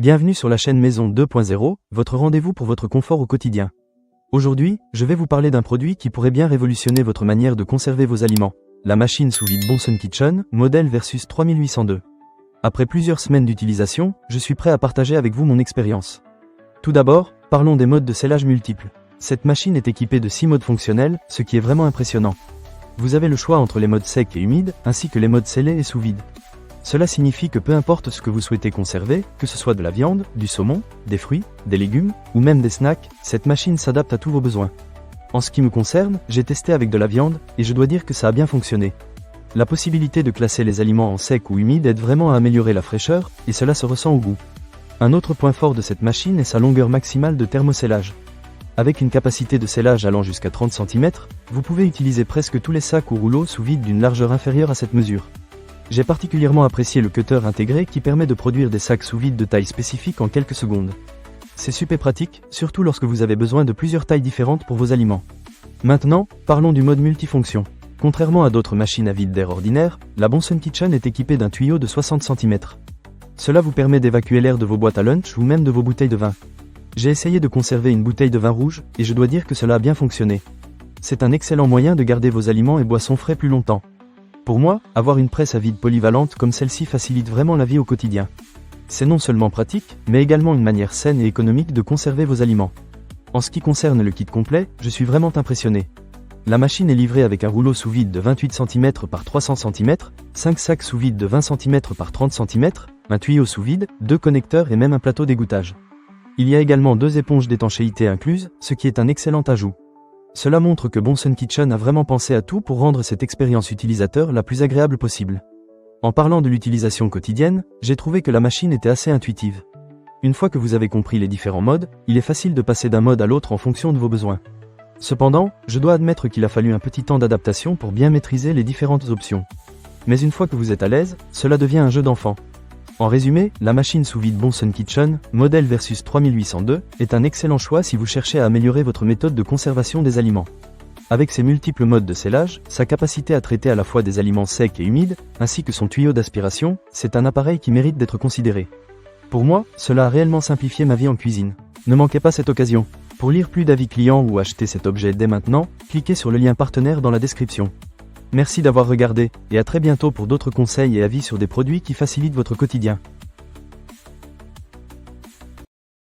Bienvenue sur la chaîne Maison 2.0, votre rendez-vous pour votre confort au quotidien. Aujourd'hui, je vais vous parler d'un produit qui pourrait bien révolutionner votre manière de conserver vos aliments. La machine sous vide Bonson Kitchen, modèle Versus 3802. Après plusieurs semaines d'utilisation, je suis prêt à partager avec vous mon expérience. Tout d'abord, parlons des modes de scellage multiples. Cette machine est équipée de 6 modes fonctionnels, ce qui est vraiment impressionnant. Vous avez le choix entre les modes secs et humides, ainsi que les modes scellés et sous vide. Cela signifie que peu importe ce que vous souhaitez conserver, que ce soit de la viande, du saumon, des fruits, des légumes, ou même des snacks, cette machine s'adapte à tous vos besoins. En ce qui me concerne, j'ai testé avec de la viande, et je dois dire que ça a bien fonctionné. La possibilité de classer les aliments en sec ou humide aide vraiment à améliorer la fraîcheur, et cela se ressent au goût. Un autre point fort de cette machine est sa longueur maximale de thermoscellage. Avec une capacité de scellage allant jusqu'à 30 cm, vous pouvez utiliser presque tous les sacs ou rouleaux sous vide d'une largeur inférieure à cette mesure. J'ai particulièrement apprécié le cutter intégré qui permet de produire des sacs sous vide de taille spécifique en quelques secondes. C'est super pratique, surtout lorsque vous avez besoin de plusieurs tailles différentes pour vos aliments. Maintenant, parlons du mode multifonction. Contrairement à d'autres machines à vide d'air ordinaires, la Bonson Kitchen est équipée d'un tuyau de 60 cm. Cela vous permet d'évacuer l'air de vos boîtes à lunch ou même de vos bouteilles de vin. J'ai essayé de conserver une bouteille de vin rouge, et je dois dire que cela a bien fonctionné. C'est un excellent moyen de garder vos aliments et boissons frais plus longtemps. Pour moi, avoir une presse à vide polyvalente comme celle-ci facilite vraiment la vie au quotidien. C'est non seulement pratique, mais également une manière saine et économique de conserver vos aliments. En ce qui concerne le kit complet, je suis vraiment impressionné. La machine est livrée avec un rouleau sous vide de 28 cm par 300 cm, 5 sacs sous vide de 20 cm par 30 cm, un tuyau sous vide, 2 connecteurs et même un plateau d'égouttage. Il y a également 2 éponges d'étanchéité incluses, ce qui est un excellent ajout. Cela montre que Bonson Kitchen a vraiment pensé à tout pour rendre cette expérience utilisateur la plus agréable possible. En parlant de l'utilisation quotidienne, j'ai trouvé que la machine était assez intuitive. Une fois que vous avez compris les différents modes, il est facile de passer d'un mode à l'autre en fonction de vos besoins. Cependant, je dois admettre qu'il a fallu un petit temps d'adaptation pour bien maîtriser les différentes options. Mais une fois que vous êtes à l'aise, cela devient un jeu d'enfant. En résumé, la machine sous vide Bonson Kitchen, modèle Versus 3802, est un excellent choix si vous cherchez à améliorer votre méthode de conservation des aliments. Avec ses multiples modes de scellage, sa capacité à traiter à la fois des aliments secs et humides, ainsi que son tuyau d'aspiration, c'est un appareil qui mérite d'être considéré. Pour moi, cela a réellement simplifié ma vie en cuisine. Ne manquez pas cette occasion. Pour lire plus d'avis clients ou acheter cet objet dès maintenant, cliquez sur le lien partenaire dans la description. Merci d'avoir regardé, et à très bientôt pour d'autres conseils et avis sur des produits qui facilitent votre quotidien.